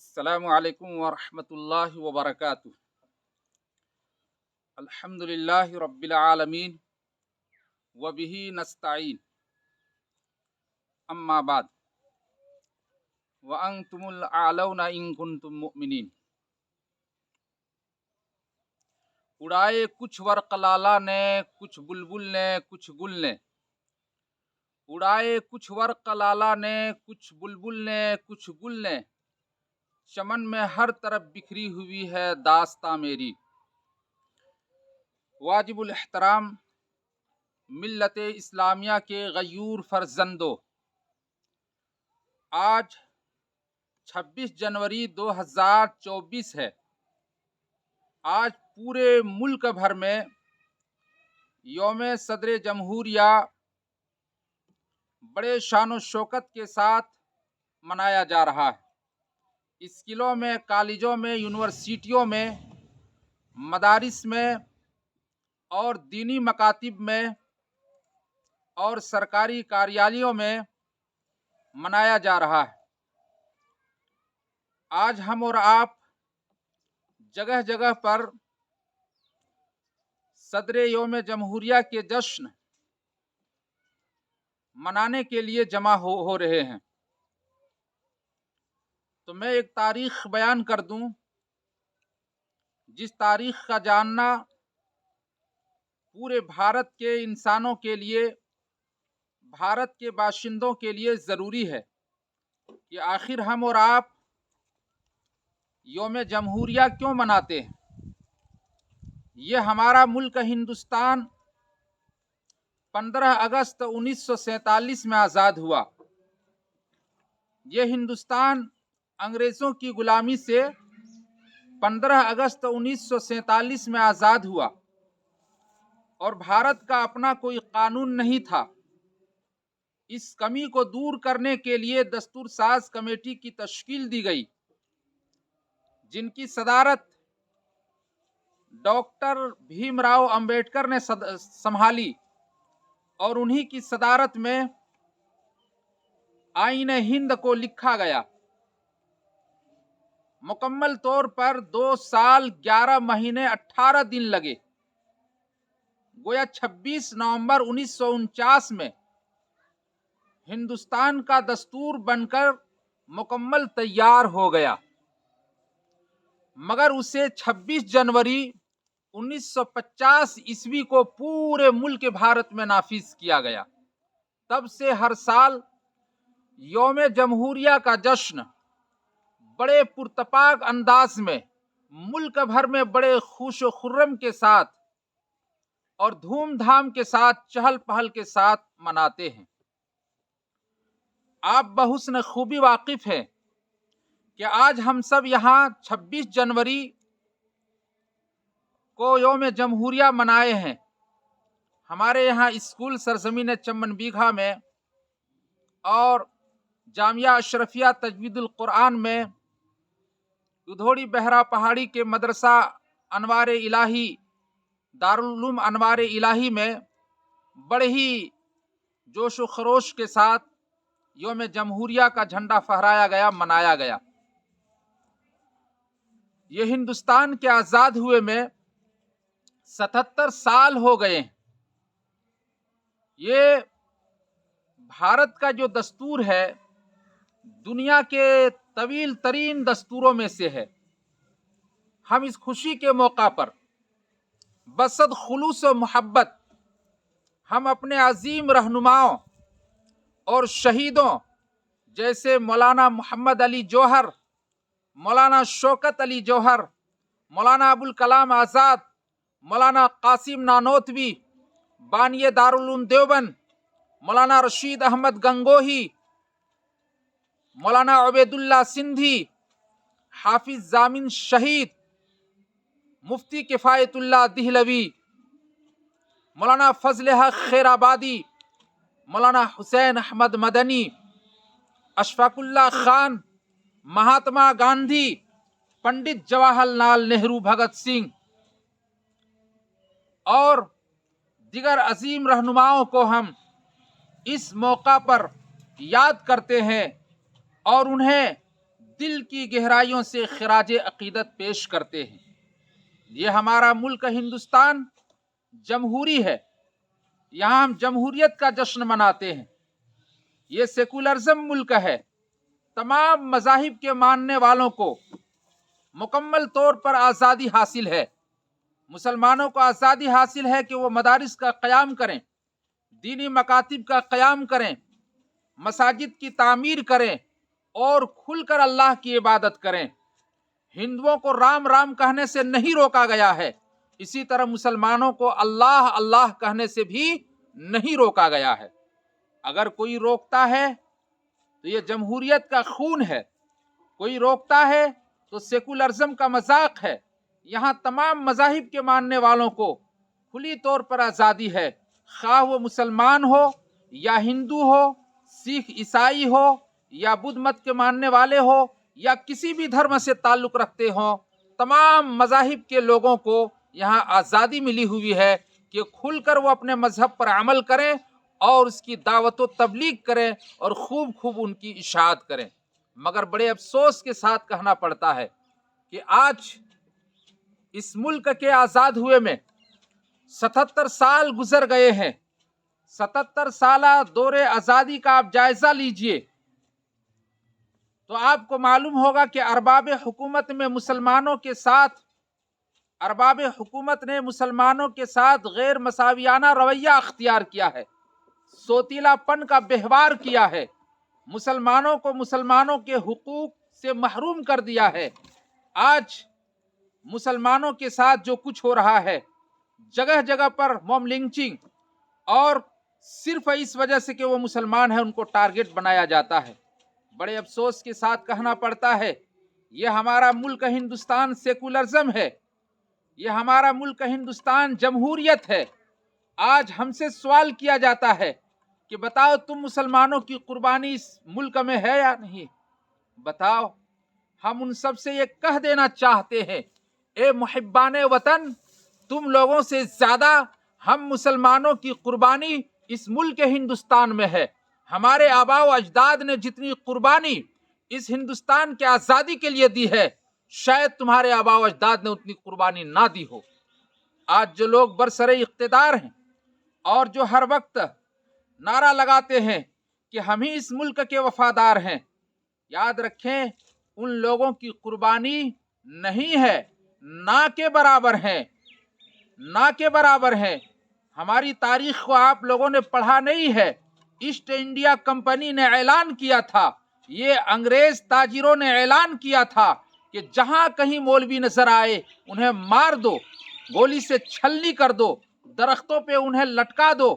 السلام علیکم ورحمۃ اللہ وبرکاتہ۔ الحمد للہ رب العالمین وبہ نستعین، اما بعد وانتم الاعلون ان کنتم مؤمنین۔ اڑائے کچھ ورق لالا نے، کچھ بلبل نے، کچھ گل نے۔ اڑائے کچھ ورق لالا نے، کچھ بلبل نے، کچھ گل نے۔ چمن میں ہر طرف بکھری ہوئی ہے داستاں میری۔ واجب الاحترام ملت اسلامیہ کے غیور فرزندوں، آج 26 جنوری 2024 ہے۔ آج پورے ملک بھر میں یوم صدر جمہوریہ بڑے شان و شوکت کے ساتھ منایا جا رہا ہے۔ اسکولوں میں، کالجوں میں، یونیورسٹیوں میں، مدارس میں اور دینی مکاتب میں اور سرکاری کاریالیوں میں منایا جا رہا ہے۔ آج ہم اور آپ جگہ جگہ پر صدر یوم جمہوریہ کے جشن منانے کے لیے جمع ہو رہے ہیں۔ تو میں ایک تاریخ بیان کر دوں، جس تاریخ کا جاننا پورے بھارت کے انسانوں کے لیے، بھارت کے باشندوں کے لیے ضروری ہے کہ آخر ہم اور آپ یوم جمہوریہ کیوں مناتے ہیں۔ یہ ہمارا ملک ہندوستان 15 اگست 1947 میں آزاد ہوا۔ یہ ہندوستان انگریزوں کی غلامی سے 15 اگست 1947 میں آزاد ہوا، اور بھارت کا اپنا کوئی قانون نہیں تھا۔ اس کمی کو دور کرنے کے لیے دستور ساز کمیٹی کی تشکیل دی گئی، جن کی صدارت ڈاکٹر بھیم راؤ امبیڈکر نے سنبھالی، اور انہی کی صدارت میں آئین ہند کو لکھا گیا۔ مکمل طور پر 2 سال 11 مہینے 18 دن لگے۔ گویا 26 نومبر 1949 میں ہندوستان کا دستور بن کر مکمل تیار ہو گیا، مگر اسے 26 جنوری 1950 عیسوی کو پورے ملک بھارت میں نافذ کیا گیا۔ تب سے ہر سال یوم جمہوریہ کا جشن بڑے پرتپاک انداز میں ملک بھر میں بڑے خوش و خرم کے ساتھ اور دھوم دھام کے ساتھ، چہل پہل کے ساتھ مناتے ہیں۔ آپ بحسن خوبی واقف ہیں کہ آج ہم سب یہاں 26 جنوری کو یوم جمہوریہ منائے ہیں۔ ہمارے یہاں اسکول سرزمین چمن بیگھا میں اور جامعہ اشرفیہ تجوید القرآن میں، دودھوڑی بہرا پہاڑی کے مدرسہ انوار الہی، دارالعلوم انوار الہی میں بڑے ہی جوش و خروش کے ساتھ یوم جمہوریہ کا جھنڈا پھہرایا گیا، منایا گیا۔ یہ ہندوستان کے آزاد ہوئے میں 77 سال ہو گئے ہیں۔ یہ بھارت کا جو دستور ہے، دنیا کے طویل ترین دستوروں میں سے ہے۔ ہم اس خوشی کے موقع پر بصد خلوص و محبت ہم اپنے عظیم رہنماؤں اور شہیدوں جیسے مولانا محمد علی جوہر، مولانا شوکت علی جوہر، مولانا ابوالکلام آزاد، مولانا قاسم نانوتوی، بانی دارالعلوم دیوبند، مولانا رشید احمد گنگوہی، مولانا عبید اللہ سندھی، حافظ ضامن شہید، مفتی کفایت اللہ دہلوی، مولانا فضل حق خیر آبادی، مولانا حسین احمد مدنی، اشفاق اللہ خان، مہاتما گاندھی، پنڈت جواہر لال نہرو، بھگت سنگھ اور دیگر عظیم رہنماؤں کو ہم اس موقع پر یاد کرتے ہیں اور انہیں دل کی گہرائیوں سے خراج عقیدت پیش کرتے ہیں۔ یہ ہمارا ملک ہندوستان جمہوری ہے، یہاں ہم جمہوریت کا جشن مناتے ہیں۔ یہ سیکولرزم ملک ہے، تمام مذاہب کے ماننے والوں کو مکمل طور پر آزادی حاصل ہے۔ مسلمانوں کو آزادی حاصل ہے کہ وہ مدارس کا قیام کریں، دینی مکاتب کا قیام کریں، مساجد کی تعمیر کریں اور کھل کر اللہ کی عبادت کریں۔ ہندوؤں کو رام رام کہنے سے نہیں روکا گیا ہے، اسی طرح مسلمانوں کو اللہ اللہ کہنے سے بھی نہیں روکا گیا ہے۔ اگر کوئی روکتا ہے تو یہ جمہوریت کا خون ہے، کوئی روکتا ہے تو سیکولرزم کا مذاق ہے۔ یہاں تمام مذاہب کے ماننے والوں کو کھلی طور پر آزادی ہے، خواہ وہ مسلمان ہو یا ہندو ہو، سکھ عیسائی ہو یا بدھ مت کے ماننے والے ہو یا کسی بھی دھرم سے تعلق رکھتے ہوں، تمام مذاہب کے لوگوں کو یہاں آزادی ملی ہوئی ہے کہ کھل کر وہ اپنے مذہب پر عمل کریں اور اس کی دعوت و تبلیغ کریں اور خوب خوب ان کی اشاعت کریں۔ مگر بڑے افسوس کے ساتھ کہنا پڑتا ہے کہ آج اس ملک کے آزاد ہوئے میں 77 سال گزر گئے ہیں۔ 77 سالہ دور آزادی کا آپ جائزہ لیجئے تو آپ کو معلوم ہوگا کہ ارباب حکومت نے مسلمانوں کے ساتھ غیر مساویانہ رویہ اختیار کیا ہے، سوتیلا پن کا بہوار کیا ہے، مسلمانوں کو مسلمانوں کے حقوق سے محروم کر دیا ہے۔ آج مسلمانوں کے ساتھ جو کچھ ہو رہا ہے، جگہ جگہ پر موب لنچنگ، اور صرف اس وجہ سے کہ وہ مسلمان ہیں ان کو ٹارگٹ بنایا جاتا ہے۔ بڑے افسوس کے ساتھ کہنا پڑتا ہے یہ ہمارا ملک ہندوستان سیکولرزم ہے، یہ ہمارا ملک ہندوستان جمہوریت ہے۔ آج ہم سے سوال کیا جاتا ہے کہ بتاؤ تم مسلمانوں کی قربانی اس ملک میں ہے یا نہیں؟ بتاؤ۔ ہم ان سب سے یہ کہہ دینا چاہتے ہیں، اے محبان وطن، تم لوگوں سے زیادہ ہم مسلمانوں کی قربانی اس ملک ہندوستان میں ہے۔ ہمارے آباء و اجداد نے جتنی قربانی اس ہندوستان کے آزادی کے لیے دی ہے، شاید تمہارے آباء و اجداد نے اتنی قربانی نہ دی ہو۔ آج جو لوگ برسر اقتدار ہیں اور جو ہر وقت نعرہ لگاتے ہیں کہ ہم ہی اس ملک کے وفادار ہیں، یاد رکھیں ان لوگوں کی قربانی نہیں ہے، نہ کے برابر ہیں، نہ کے برابر ہیں۔ ہماری تاریخ کو آپ لوگوں نے پڑھا نہیں ہے، ایسٹ انڈیا کمپنی نے اعلان کیا تھا، یہ انگریز تاجروں نے اعلان کیا تھا کہ جہاں کہیں مولوی نظر آئے انہیں مار دو، گولی سے چھلنی کر دو، درختوں پہ انہیں لٹکا دو۔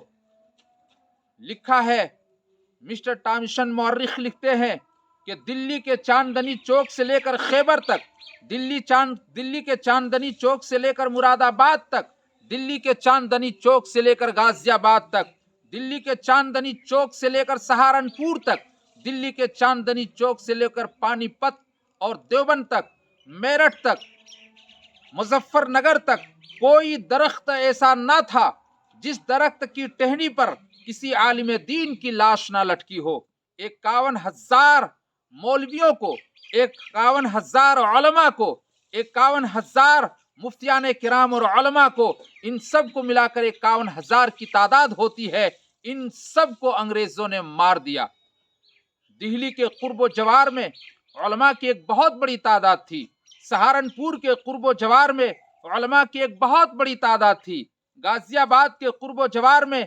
لکھا ہے، مسٹر ٹامسن مورخ لکھتے ہیں کہ دلی کے چاندنی چوک سے لے کر خیبر تک، دلی کے چاندنی چوک سے لے کر مراد آباد تک، دلی کے چاندنی چوک سے لے کر غازی آباد تک، دلی کے چاندنی چوک سے لے کر سہارنپور تک، دلی کے چاندنی چوک سے لے کر پانی پت اور دیوبند تک، میرٹھ تک، مظفر نگر تک کوئی درخت ایسا نہ تھا جس درخت کی ٹہنی پر کسی عالم دین کی لاش نہ لٹکی ہو۔ 51,000 مولویوں کو، 51,000 علماء کو، 51,000 مفتیان کرام اور علماء کو، ان سب کو ملا کر 51,000 کی تعداد ہوتی ہے، ان سب کو انگریزوں نے مار دیا۔ دہلی کے قرب و جوار میں علماء کی ایک بہت بڑی تعداد تھی، سہارنپور کے قرب و جوار میں علماء کی ایک بہت بڑی تعداد تھی، غازی آباد کے قرب و جوار میں،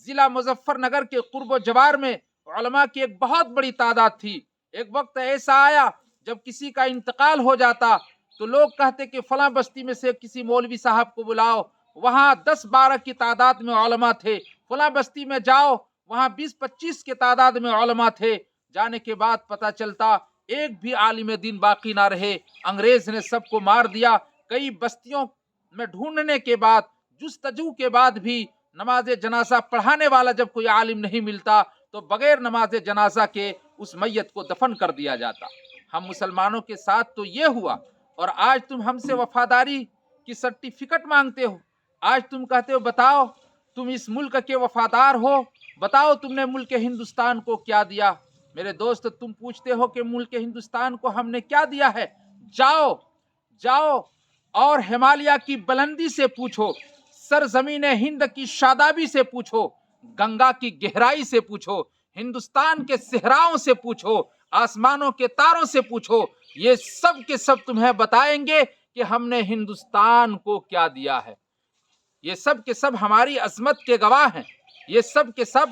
ضلع مظفر نگر کے قرب و جوار میں علماء کی ایک بہت بڑی تعداد تھی۔ ایک وقت ایسا آیا جب کسی کا انتقال ہو جاتا تو لوگ کہتے کہ فلاں بستی میں سے کسی مولوی صاحب کو بلاؤ، وہاں 10-12 کی تعداد میں علماء تھے، فلاں بستی میں جاؤ وہاں 20-25 کی تعداد میں علماء تھے۔ جانے کے بعد پتہ چلتا ایک بھی عالم دین باقی نہ رہے، انگریز نے سب کو مار دیا۔ کئی بستیوں میں ڈھونڈنے کے بعد، جستجو کے بعد بھی نماز جنازہ پڑھانے والا جب کوئی عالم نہیں ملتا تو بغیر نماز جنازہ کے اس میت کو دفن کر دیا جاتا۔ ہم مسلمانوں کے ساتھ تو یہ ہوا، اور آج تم ہم سے وفاداری کی سرٹیفکیٹ مانگتے ہو۔ آج تم کہتے ہو بتاؤ تم اس ملک کے وفادار ہو، بتاؤ تم نے ملک ہندوستان کو کیا دیا۔ میرے دوست تم پوچھتے ہو کہ ملک ہندوستان کو ہم نے کیا دیا ہے؟ جاؤ جاؤ اور ہمالیہ کی بلندی سے پوچھو، سرزمین ہند کی شادابی سے پوچھو، گنگا کی گہرائی سے پوچھو، ہندوستان کے صحراؤں سے پوچھو، آسمانوں کے تاروں سے پوچھو، یہ سب کے سب تمہیں بتائیں گے کہ ہم نے ہندوستان کو کیا دیا ہے۔ یہ سب کے سب ہماری عظمت کے گواہ ہیں، یہ سب کے سب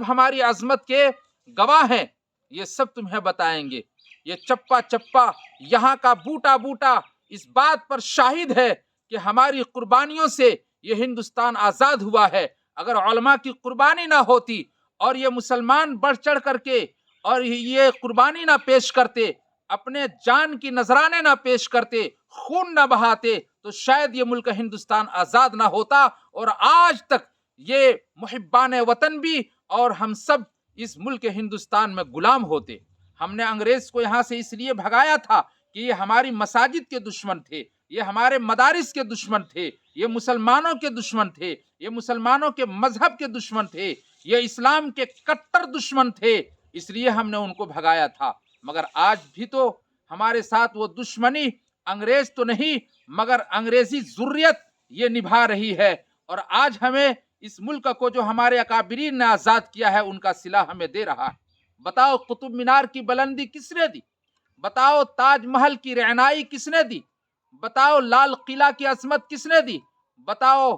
ہماری عظمت کے گواہ ہیں، یہ سب تمہیں بتائیں گے۔ یہ چپا چپا، یہاں کا بوٹا بوٹا اس بات پر شاہد ہے کہ ہماری قربانیوں سے یہ ہندوستان آزاد ہوا ہے۔ اگر علماء کی قربانی نہ ہوتی اور یہ مسلمان بڑھ چڑھ کر کے اور یہ قربانی نہ پیش کرتے، اپنے جان کی نذرانے نہ پیش کرتے، خون نہ بہاتے، تو شاید یہ ملک ہندوستان آزاد نہ ہوتا، اور آج تک یہ محبان وطن بھی اور ہم سب اس ملک ہندوستان میں غلام ہوتے۔ ہم نے انگریز کو یہاں سے اس لیے بھگایا تھا کہ یہ ہماری مساجد کے دشمن تھے، یہ ہمارے مدارس کے دشمن تھے، یہ مسلمانوں کے دشمن تھے، یہ مسلمانوں کے مذہب کے دشمن تھے، یہ اسلام کے کٹر دشمن تھے، اس لیے ہم نے ان کو بھگایا تھا۔ مگر آج بھی تو ہمارے ساتھ وہ دشمنی انگریز تو نہیں مگر انگریزی ذریت یہ نبھا رہی ہے، اور آج ہمیں اس ملک کو جو ہمارے اکابرین نے آزاد کیا ہے ان کا صلہ ہمیں دے رہا ہے۔ بتاؤ قطب مینار کی بلندی کس نے دی؟ بتاؤ تاج محل کی رعنائی کس نے دی؟ بتاؤ لال قلعہ کی عظمت کس نے دی؟ بتاؤ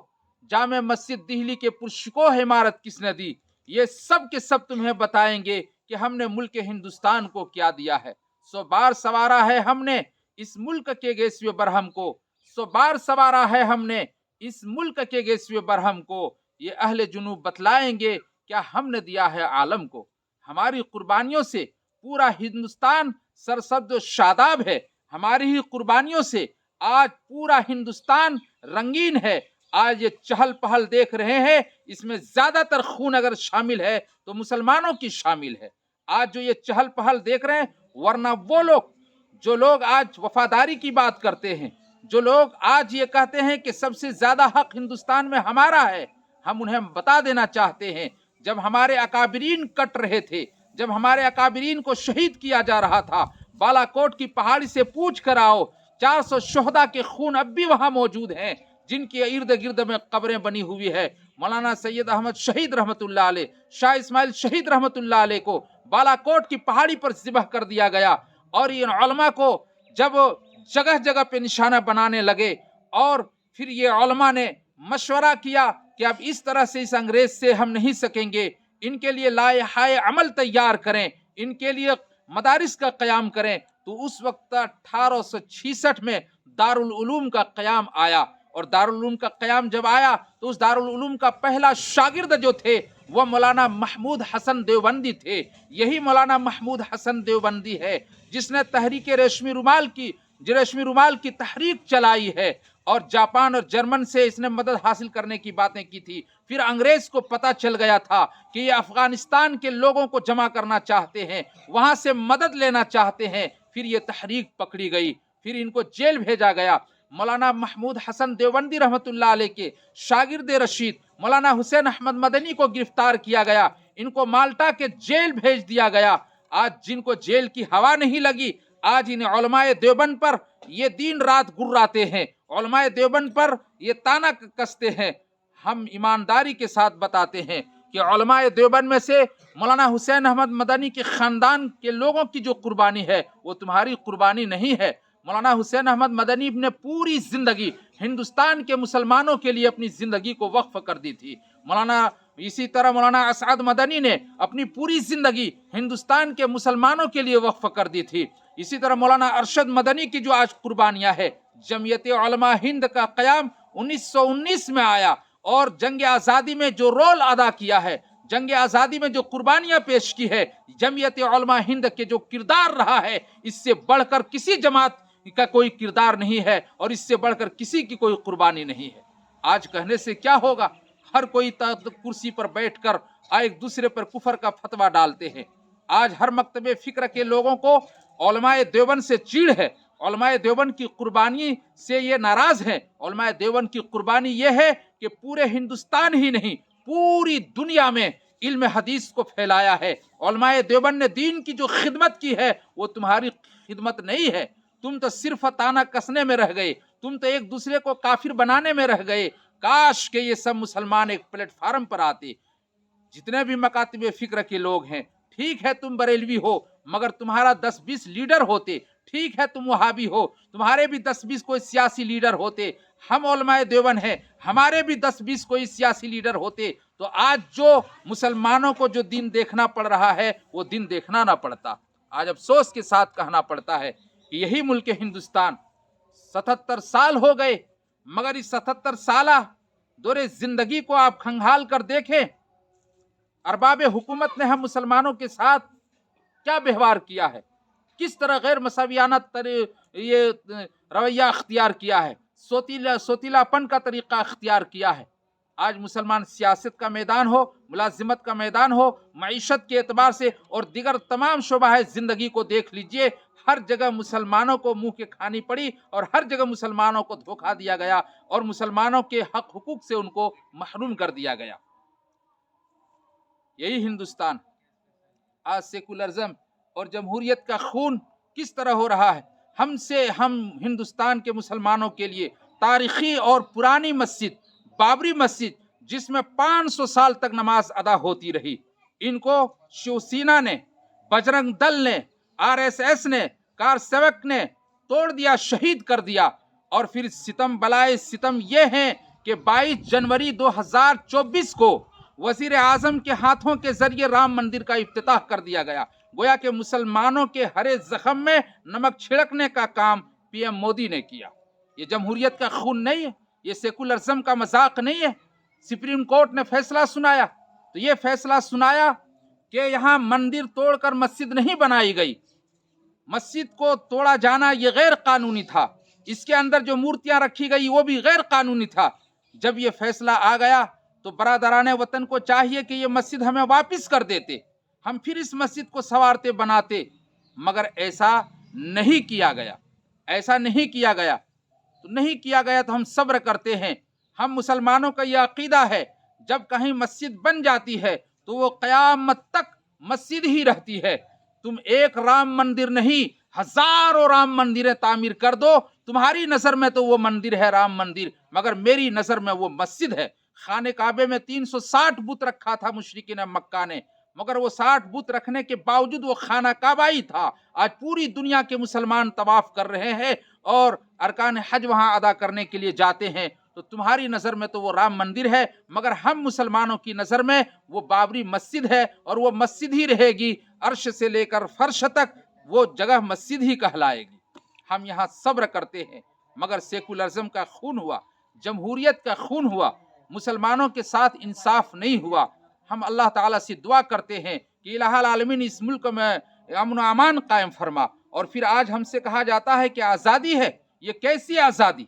جامع مسجد دہلی کے پرشکوہ عمارت کس نے دی؟ یہ سب کے سب تمہیں بتائیں گے کہ ہم نے ملک ہندوستان کو کیا دیا ہے۔ 100 بار سوارا ہے ہم نے اس ملک کے گیسویں برہم کو، 100 بار سوارا ہے ہم نے اس ملک کے گیسویں برہم کو، یہ اہل جنوب بتلائیں گے کیا ہم نے دیا ہے عالم کو۔ ہماری قربانیوں سے پورا ہندوستان سرسبز و شاداب ہے، ہماری ہی قربانیوں سے آج پورا ہندوستان رنگین ہے۔ آج یہ چہل پہل دیکھ رہے ہیں، اس میں زیادہ تر خون اگر شامل ہے تو مسلمانوں کی شامل ہے۔ آج جو یہ چہل پہل دیکھ رہے ہیں، ورنہ وہ لوگ جو لوگ آج وفاداری کی بات کرتے ہیں، جو لوگ آج یہ کہتے ہیں کہ سب سے زیادہ حق ہندوستان میں ہمارا ہے، ہم انہیں بتا دینا چاہتے ہیں جب ہمارے اکابرین کٹ رہے تھے، جب ہمارے اکابرین کو شہید کیا جا رہا تھا، بالا کوٹ کی پہاڑی سے پوچھ کر آؤ، 400 شہداء کے خون اب بھی وہاں موجود ہیں جن کے ارد گرد میں قبریں بنی ہوئی ہے۔ مولانا سید احمد شہید رحمت اللہ علیہ، شاہ اسماعیل شہید رحمت اللہ علیہ کو بالا کوٹ کی پہاڑی پر ذبح کر دیا گیا، اور ان علماء کو جب جگہ جگہ پہ نشانہ بنانے لگے اور پھر یہ علماء نے مشورہ کیا کہ اب اس طرح سے اس انگریز سے ہم نہیں سکیں گے، ان کے لیے لائحہ عمل تیار کریں، ان کے لیے مدارس کا قیام کریں، تو اس وقت 1866 میں دارالعلوم کا قیام آیا، اور دارالعلوم کا قیام جب آیا تو اس دارالعلوم کا پہلا شاگرد جو تھے وہ مولانا محمود حسن دیوبندی تھے۔ یہی مولانا محمود حسن دیوبندی ہے جس نے تحریک ریشمی رومال کی تحریک چلائی ہے، اور جاپان اور جرمن سے اس نے مدد حاصل کرنے کی باتیں کی تھی۔ پھر انگریز کو پتا چل گیا تھا کہ یہ افغانستان کے لوگوں کو جمع کرنا چاہتے ہیں، وہاں سے مدد لینا چاہتے ہیں، پھر یہ تحریک پکڑی گئی، پھر ان کو جیل بھیجا گیا۔ مولانا محمود حسن دیوبندی رحمت اللہ علیہ کے شاگرد رشید مولانا حسین احمد مدنی کو گرفتار کیا گیا، ان کو مالٹا کے جیل بھیج دیا گیا۔ آج جن کو جیل کی ہوا نہیں لگی، آج ان علماء دیوبند پر یہ دن رات گراتے ہیں، علماء دیوبند پر یہ تانا کستے ہیں۔ ہم ایمانداری کے ساتھ بتاتے ہیں کہ علماء دیوبند میں سے مولانا حسین احمد مدنی کے خاندان کے لوگوں کی جو قربانی ہے وہ تمہاری قربانی نہیں ہے۔ مولانا حسین احمد مدنی نے پوری زندگی ہندوستان کے مسلمانوں کے لیے اپنی زندگی کو وقف کر دی تھی۔ اسی طرح مولانا اسعد مدنی نے اپنی پوری زندگی ہندوستان کے مسلمانوں کے لیے وقف کر دی تھی۔ اسی طرح مولانا ارشد مدنی کی جو آج قربانیاں ہے، جمعیت علماء ہند کا قیام 1919 میں آیا، اور جنگ آزادی میں جو رول ادا کیا ہے، جنگ آزادی میں جو قربانیاں پیش کی ہے، جمعیت علماء ہند کے جو کردار رہا ہے، اس سے بڑھ کر کسی جماعت کا کوئی کردار نہیں ہے، اور اس سے بڑھ کر کسی کی کوئی قربانی نہیں ہے۔ آج کہنے سے کیا ہوگا، ہر کوئی کرسی پر بیٹھ کر ایک دوسرے پر کفر کا فتویٰ ڈالتے ہیں۔ آج ہر مکتب فکر کے لوگوں کو علماء دیوبند سے چیڑ ہے، علماء دیوبند کی قربانی سے یہ ناراض ہیں۔ علماء دیوبند کی قربانی یہ ہے کہ پورے ہندوستان ہی نہیں، پوری دنیا میں علم حدیث کو پھیلایا ہے. علماء دیوبند نے دین کی جو خدمت کی ہے وہ تمہاری خدمت نہیں ہے. تم تو صرف تانا کسنے میں رہ گئے, تم تو ایک دوسرے کو کافر بنانے میں رہ گئے. کاش کہ یہ سب مسلمان ایک پلیٹ فارم پر آتے. جتنے بھی مکاتب فکر کے لوگ ہیں, ٹھیک ہے تم بریلوی ہو مگر تمہارا 10-20 لیڈر ہوتے. ٹھیک ہے تم وہابی ہو, تمہارے بھی 10-20 کوئی سیاسی لیڈر ہوتے. ہم علماء دیوبند ہیں, ہمارے بھی 10-20 کوئی سیاسی لیڈر ہوتے تو آج جو مسلمانوں کو جو دن دیکھنا پڑ رہا ہے وہ دن دیکھنا نہ پڑتا. آج افسوس کے ساتھ کہنا پڑتا ہے کہ یہی ملک ہندوستان 77 سال ہو گئے, مگر اس 77 سالہ دور زندگی کو آپ کھنگال کر دیکھیں, ارباب حکومت نے ہم مسلمانوں کے ساتھ کیا بہوار کیا ہے, کس طرح غیر مساویانہ یہ رویہ اختیار کیا ہے, سوتیلا پن کا طریقہ اختیار کیا ہے. آج مسلمان سیاست کا میدان ہو, ملازمت کا میدان ہو, معیشت کے اعتبار سے اور دیگر تمام شعبہ زندگی کو دیکھ لیجئے, ہر جگہ مسلمانوں کو منہ کے کھانی پڑی اور ہر جگہ مسلمانوں کو دھوکہ دیا گیا اور مسلمانوں کے حق حقوق سے ان کو محروم کر دیا گیا. یہی ہندوستان آج سیکولرزم اور جمہوریت کا خون کس طرح ہو رہا ہے. ہم ہندوستان کے مسلمانوں کے لیے تاریخی اور پرانی مسجد بابری مسجد جس میں 500 سال تک نماز ادا ہوتی رہی, ان کو شیو سینا نے, بجرنگ دل نے, RSS نے, کار سیوک نے توڑ دیا, شہید کر دیا. اور پھر ستم بلائے ستم یہ ہیں کہ 22 جنوری 2024 کو وزیر اعظم کے ہاتھوں کے ذریعے رام مندر کا افتتاح کر دیا گیا. گویا کہ مسلمانوں کے ہرے زخم میں نمک چھڑکنے کا کام PM مودی نے کیا. یہ جمہوریت کا خون نہیں ہے, یہ سیکولرزم کا مذاق نہیں ہے. سپریم کورٹ نے فیصلہ سنایا تو یہ فیصلہ سنایا کہ یہاں مندر توڑ کر مسجد نہیں بنائی گئی. مسجد کو توڑا جانا یہ غیر قانونی تھا, اس کے اندر جو مورتیاں رکھی گئی وہ بھی غیر قانونی تھا. جب یہ فیصلہ آ گیا تو برادران وطن کو چاہیے کہ یہ مسجد ہمیں واپس کر دیتے, ہم پھر اس مسجد کو سنوارتے بناتے, مگر ایسا نہیں کیا گیا. ایسا نہیں کیا گیا تو نہیں کیا گیا تو ہم صبر کرتے ہیں. ہم مسلمانوں کا یہ عقیدہ ہے جب کہیں مسجد بن جاتی ہے تو وہ قیامت تک مسجد ہی رہتی ہے. تم ایک رام مندر نہیں ہزاروں رام مندریں تعمیر کر دو, تمہاری نظر میں تو وہ مندر ہے رام مندر, مگر میری نظر میں وہ مسجد ہے. خانہ کعبے میں 360 بت رکھا تھا مشرکین مکہ نے, مگر وہ 60 بت رکھنے کے باوجود وہ خانہ کعبہ ہی تھا. آج پوری دنیا کے مسلمان طواف کر رہے ہیں اور ارکان حج وہاں ادا کرنے کے لیے جاتے ہیں, تو تمہاری نظر میں تو وہ رام مندر ہے, مگر ہم مسلمانوں کی نظر میں وہ بابری مسجد ہے اور وہ مسجد ہی رہے گی. عرش سے لے کر فرش تک وہ جگہ مسجد ہی کہلائے گی. ہم یہاں صبر کرتے ہیں, مگر سیکولرزم کا خون ہوا, جمہوریت کا خون ہوا, مسلمانوں کے ساتھ انصاف نہیں ہوا. ہم اللہ تعالیٰ سے دعا کرتے ہیں کہ الہ العالمین اس ملک میں امن و امان قائم فرما. اور پھر آج ہم سے کہا جاتا ہے کہ آزادی ہے, یہ کیسی آزادی؟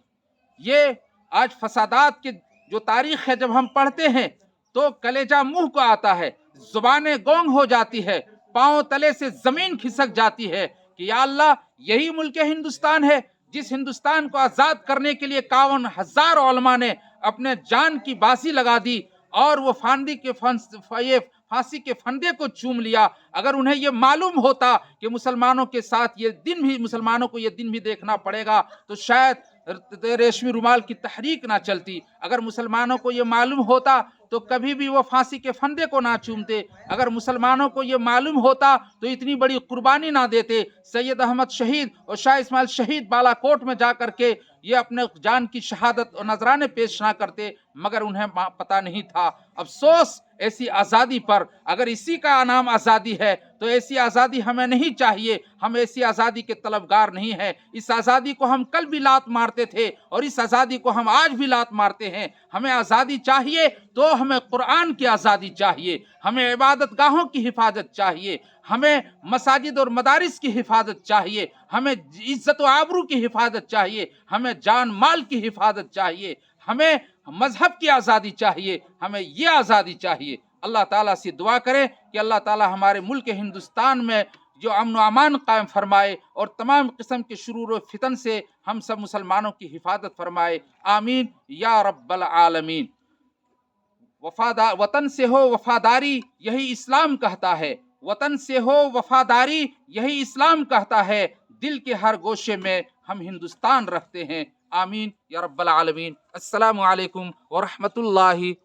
یہ آج فسادات کی جو تاریخ ہے جب ہم پڑھتے ہیں تو کلیجہ منہ کو آتا ہے, زبانیں گونگ ہو جاتی ہے, پاؤں تلے سے زمین کھسک جاتی ہے کہ یا اللہ یہی ملک ہندوستان ہے جس ہندوستان کو آزاد کرنے کے لیے 51,000 علماء نے اپنے جان کی بازی لگا دی اور وہ پھانسی کے پھندے کو چوم لیا. اگر انہیں یہ معلوم ہوتا کہ مسلمانوں کے ساتھ یہ دن بھی, مسلمانوں کو یہ دن بھی دیکھنا پڑے گا, تو شاید ریشمی رومال کی تحریک نہ چلتی. اگر مسلمانوں کو یہ معلوم ہوتا تو کبھی بھی وہ پھانسی کے پھندے کو نہ چومتے. اگر مسلمانوں کو یہ معلوم ہوتا تو اتنی بڑی قربانی نہ دیتے. سید احمد شہید اور شاہ اسماعیل شہید بالا کوٹ میں جا کر کے یہ اپنے جان کی شہادت اور نذرانے پیش نہ کرتے, مگر انہیں پتہ نہیں تھا. افسوس ایسی آزادی پر. اگر اسی کا نام آزادی ہے تو ایسی آزادی ہمیں نہیں چاہیے. ہم ایسی آزادی کے طلبگار نہیں ہیں. اس آزادی کو ہم کل بھی لات مارتے تھے اور اس آزادی کو ہم آج بھی لات مارتے ہیں. ہمیں آزادی چاہیے تو ہمیں قرآن کی آزادی چاہیے, ہمیں عبادت گاہوں کی حفاظت چاہیے, ہمیں مساجد اور مدارس کی حفاظت چاہیے, ہمیں عزت و آبرو کی حفاظت چاہیے, ہمیں جان مال کی حفاظت چاہیے, ہمیں مذہب کی آزادی چاہیے, ہمیں یہ آزادی چاہیے. اللہ تعالیٰ سے دعا کریں کہ اللہ تعالیٰ ہمارے ملک ہندوستان میں جو امن و امان قائم فرمائے اور تمام قسم کے شرور و فتن سے ہم سب مسلمانوں کی حفاظت فرمائے. آمین یا رب العالمین. وطن سے ہو وفاداری یہی اسلام کہتا ہے، وطن سے ہو وفاداری یہی اسلام کہتا ہے، دل کے ہر گوشے میں ہم ہندوستان رکھتے ہیں۔ آمین یا رب العالمین۔ السلام علیکم ورحمۃ اللہ